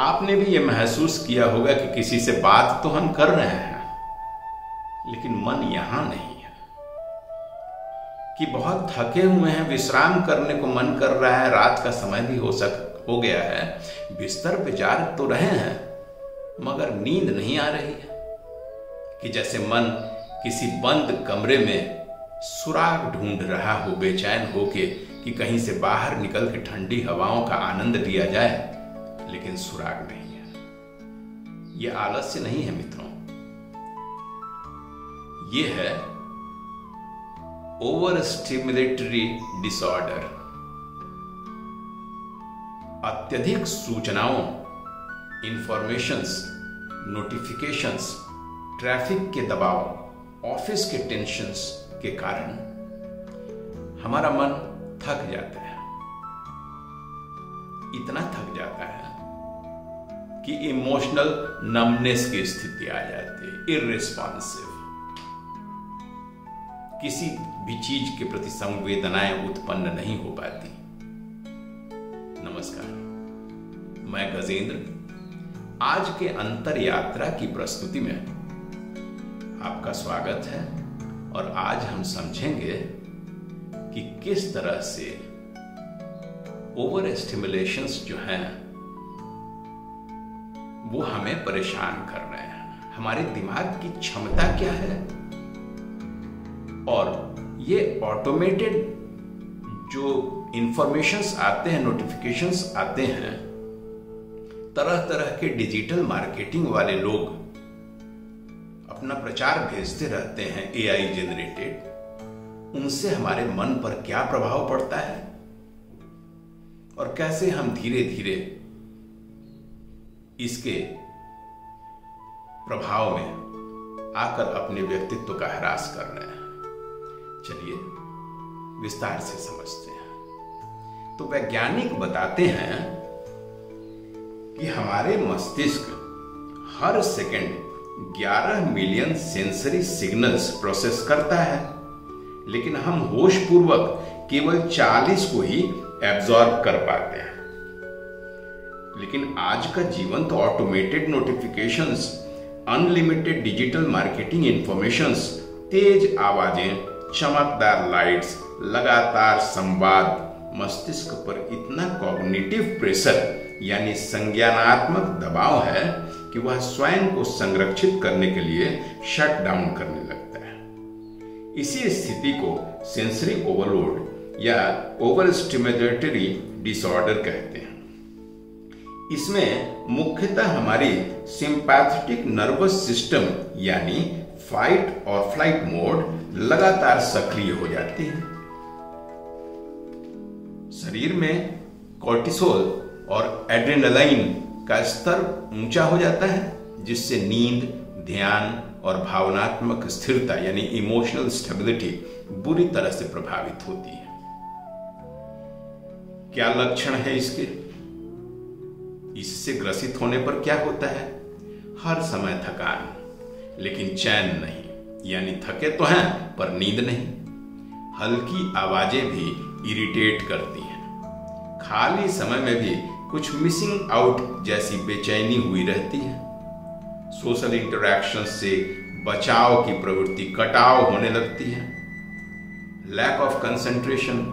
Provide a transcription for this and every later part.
आपने भी ये महसूस किया होगा कि किसी से बात तो हम कर रहे हैं, लेकिन मन यहां नहीं है, कि बहुत थके हुए हैं, विश्राम करने को मन कर रहा है, रात का समय भी हो गया है, बिस्तर पे जा तो रहे हैं मगर नींद नहीं आ रही है, कि जैसे मन किसी बंद कमरे में सुराग ढूंढ रहा हो, बेचैन होके कि कहीं से बाहर निकल के ठंडी हवाओं का आनंद लिया जाए, लेकिन सुराग नहीं है। यह आलस्य नहीं है मित्रों, यह है ओवर स्टिमुलेटरी डिसऑर्डर। अत्यधिक सूचनाओं, इंफॉर्मेशंस, नोटिफिकेशंस, ट्रैफिक के दबाव, ऑफिस के टेंशन्स के कारण हमारा मन थक जाता है। इतना थक जाता है कि इमोशनल नमनेस की स्थिति आ जाती है, इर्रिस्पॉन्सिव, किसी भी चीज के प्रति संवेदनाएं उत्पन्न नहीं हो पाती। नमस्कार, मैं गजेंद्र आज के अंतर यात्रा की प्रस्तुति में आपका स्वागत है, और आज हम समझेंगे कि किस तरह से ओवर स्टिमुलेशंस जो हैं वो हमें परेशान कर रहे हैं, हमारे दिमाग की क्षमता क्या है, और ये ऑटोमेटेड जो इंफॉर्मेशंस आते हैं, नोटिफिकेशंस आते हैं, तरह तरह के डिजिटल मार्केटिंग वाले लोग अपना प्रचार भेजते रहते हैं, एआई जनरेटेड, उनसे हमारे मन पर क्या प्रभाव पड़ता है और कैसे हम धीरे धीरे इसके प्रभाव में आकर अपने व्यक्तित्व का ह्रास कर रहे हैं। चलिए विस्तार से समझते हैं। तो वैज्ञानिक बताते हैं कि हमारे मस्तिष्क हर second 11 million sensory signals process करता है, लेकिन हम होशपूर्वक केवल 40 को ही एब्जॉर्ब कर पाते हैं। लेकिन आज का जीवन तो automated notifications, unlimited digital marketing informations, तेज आवाजें, चमकदार लाइट्स, लगातार संवाद मस्तिष्क पर इतना कॉग्निटिव प्रेशर यानी संज्ञानात्मक दबाव है कि वह स्वयं को संरक्षित करने के लिए शट डाउन करने लगता है। इसी स्थिति को सेंसरी ओवरलोड या ओवर स्टिमुलेटरी डिसऑर्डर कहते हैं। इसमें मुख्यतः हमारी सिंपैथेटिक नर्वस सिस्टम यानी फाइट और फ्लाइट मोड लगातार सक्रिय हो जाती है। शरीर में कोर्टिसोल और एड्रेनालाइन का स्तर ऊंचा हो जाता है, जिससे नींद, ध्यान और भावनात्मक स्थिरता यानी इमोशनल स्टेबिलिटी बुरी तरह से प्रभावित होती है। क्या लक्षण है इसके? इससे ग्रसित होने पर क्या होता है? हर समय थकान, लेकिन चैन नहीं, यानी थके तो हैं पर नींद नहीं। हल्की आवाजें भी इरिटेट करती हैं। खाली समय में भी कुछ मिसिंग आउट जैसी बेचैनी हुई रहती है। सोशल इंटरैक्शन से बचाव की प्रवृत्ति, कटाव होने लगती है। लैक ऑफ कंसंट्रेशन,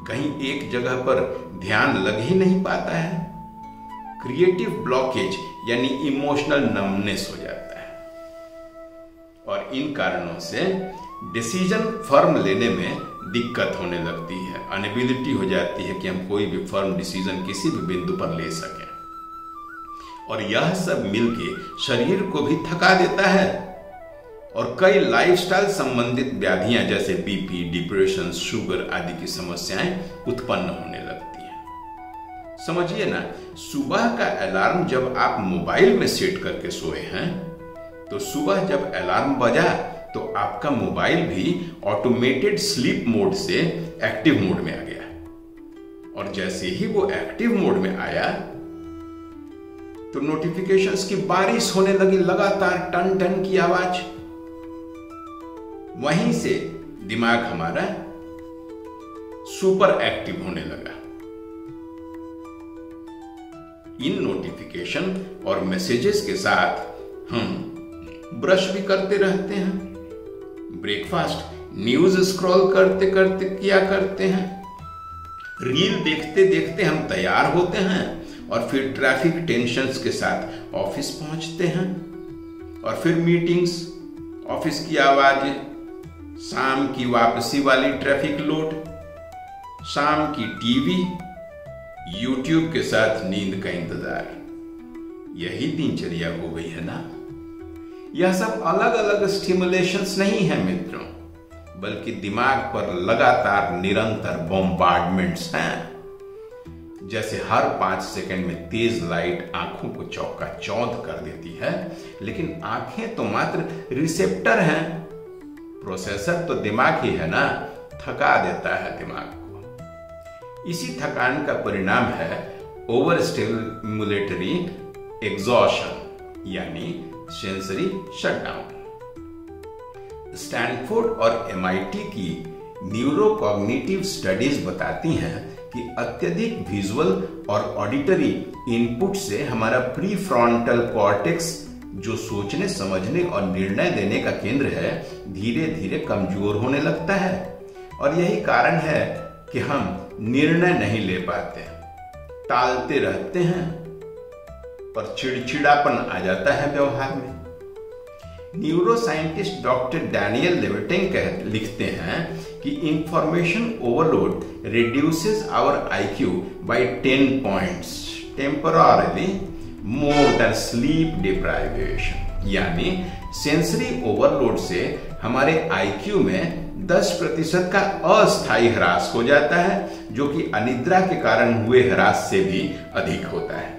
कहीं एक जगह पर ध्यान लग ही नहीं पाता है। क्रिएटिव ब्लॉकेज यानी इमोशनल नमनेस हो जाता है, और इन कारणों से डिसीजन फर्म लेने में दिक्कत होने लगती है। अनएबिलिटी हो जाती है कि हम कोई भी फर्म डिसीजन किसी भी बिंदु पर ले सकें, और यह सब मिलके शरीर को भी थका देता है, और कई लाइफस्टाइल संबंधित व्याधियां जैसे बीपी, डिप्रेशन, शुगर आदि की समस्याएं उत्पन्न होने लगती हैं। समझिए ना, सुबह का अलार्म जब आप मोबाइल में सेट करके सोए हैं, तो सुबह जब अलार्म बजा तो आपका मोबाइल भी ऑटोमेटेड स्लीप मोड से एक्टिव मोड में आ गया, और जैसे ही वो एक्टिव मोड में आया तो नोटिफिकेशंस की बारिश होने लगी, लगातार टन टन की आवाज। वहीं से दिमाग हमारा सुपर एक्टिव होने लगा। इन नोटिफिकेशन और मैसेजेस के साथ हम ब्रश भी करते रहते हैं, ब्रेकफास्ट न्यूज स्क्रॉल करते करते किया करते हैं, रील देखते देखते हम तैयार होते हैं और फिर ट्रैफिक टेंशन्स के साथ ऑफिस पहुंचते हैं, और फिर मीटिंग्स, ऑफिस की आवाजें, शाम की वापसी वाली ट्रैफिक लोड, शाम की टीवी, यूट्यूब के साथ नींद का इंतजार। यही दिनचर्या हो गई है ना। यह सब अलग अलग स्टिमुलेशंस नहीं है मित्रों, बल्कि दिमाग पर लगातार निरंतर बॉम्बार्डमेंट्स हैं। जैसे हर 5 सेकंड में तेज लाइट आंखों को चौंध कर देती है, लेकिन आंखें तो मात्र रिसेप्टर हैं, प्रोसेसर तो दिमाग ही है ना, थका देता है दिमाग को। इसी थकान का परिणाम है ओवर स्टिमुलेटरी एग्जॉशन, यानी सेंसरी शटडाउन। स्टैनफोर्ड और MIT की न्यूरोकॉग्निटिव स्टडीज बताती हैं कि अत्यधिक विजुअल और ऑडिटरी इनपुट से हमारा प्री फ्रंटल कॉर्टेक्स, जो सोचने समझने और निर्णय देने का केंद्र है, धीरे धीरे कमजोर होने लगता है। और यही कारण है कि हम निर्णय नहीं ले पाते, टालते रहते हैं और चिड़चिड़ापन आ जाता है व्यवहार में। Neuro scientist doctor Daniel Levitin लिखते हैं कि information overload reduces our IQ by 10 points temporarily more than sleep deprivation, यानी सेंसरी ओवरलोड से हमारे IQ में 10% का अस्थायी ह्रास हो जाता है, जो कि अनिद्रा के कारण हुए ह्रास से भी अधिक होता है।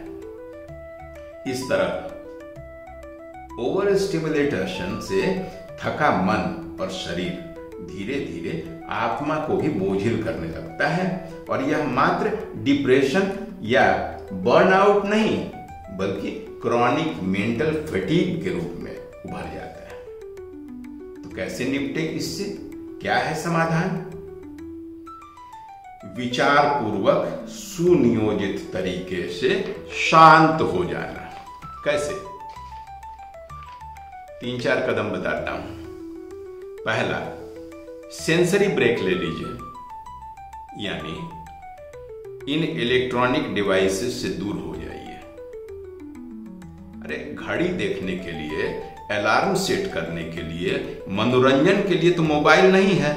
इस तरह ओवर स्टिमुलेशन से थका मन और शरीर धीरे धीरे आत्मा को भी बोझिल करने लगता है, और यह मात्र डिप्रेशन या बर्नआउट नहीं, बल्कि क्रॉनिक मेंटल फटीग के रूप में उभर जाता है। तो कैसे निपटे इससे? क्या है समाधान? विचार पूर्वक सुनियोजित तरीके से शांत हो जाना। कैसे? 3-4 कदम बताता हूं। पहला, सेंसरी ब्रेक ले लीजिए, यानी इन इलेक्ट्रॉनिक डिवाइसेस से दूर हो जाइए। अरे घड़ी देखने के लिए, अलार्म सेट करने के लिए, मनोरंजन के लिए तो मोबाइल नहीं है।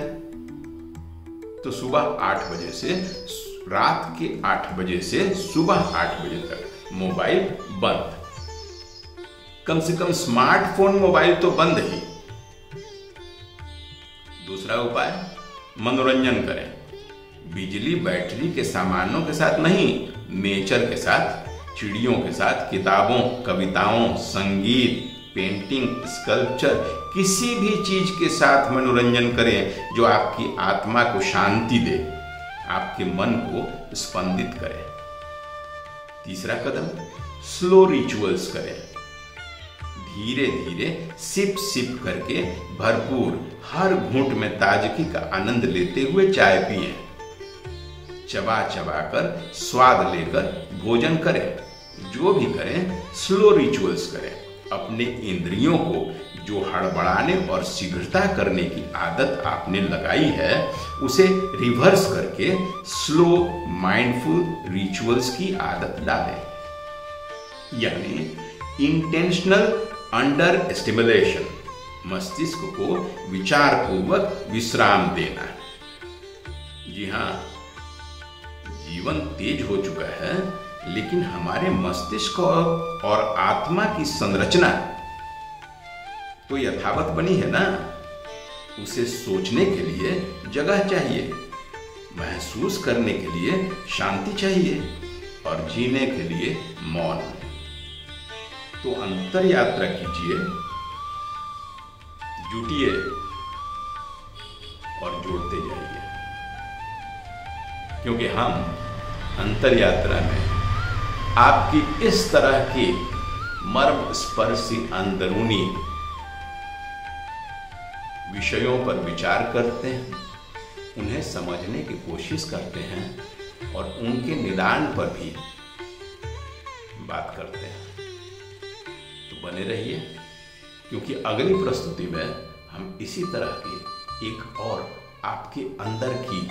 तो सुबह 8 बजे से रात के 8 बजे से सुबह 8 बजे तक मोबाइल बंद। कम से कम स्मार्टफोन मोबाइल तो बंद ही। दूसरा उपाय, मनोरंजन करें। बिजली बैटरी के सामानों के साथ नहीं, नेचर के साथ, चिड़ियों के साथ, किताबों, कविताओं, संगीत, पेंटिंग, स्कल्पचर, किसी भी चीज के साथ मनोरंजन करें जो आपकी आत्मा को शांति दे, आपके मन को स्पंदित करे। तीसरा कदम, स्लो रिचुअल्स करें। धीरे धीरे सिप सिप करके भरपूर हर घूंट में ताजगी का आनंद लेते हुए चाय पिएं। चबा चबा कर स्वाद लेकर भोजन करें। जो भी करें, स्लो रिचुअल्स करें। अपने इंद्रियों को जो हड़बड़ाने और शीघ्रता करने की आदत आपने लगाई है, उसे रिवर्स करके स्लो माइंडफुल रिचुअल्स की आदत डालें, यानी इंटेंशनल अंडर स्टिमुलेशन, मस्तिष्क को विचार पूर्वक विश्राम देना। जी हाँ, जीवन तेज हो चुका है, लेकिन हमारे मस्तिष्क और आत्मा की संरचना तो यथावत बनी है ना। उसे सोचने के लिए जगह चाहिए, महसूस करने के लिए शांति चाहिए, और जीने के लिए मौन। तो अंतर यात्रा कीजिए, जुटिए और जोड़ते जाइए, क्योंकि हम अंतर यात्रा में आपकी इस तरह की मर्म स्पर्शी अंदरूनी विषयों पर विचार करते हैं, उन्हें समझने की कोशिश करते हैं और उनके निदान पर भी बात करते हैं। तो बने रहिए, क्योंकि अगली प्रस्तुति में हम इसी तरह की एक और आपके अंदर की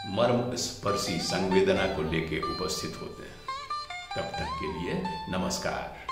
मर्म स्पर्शी संवेदना को लेके उपस्थित होते हैं। तब तक के लिए नमस्कार।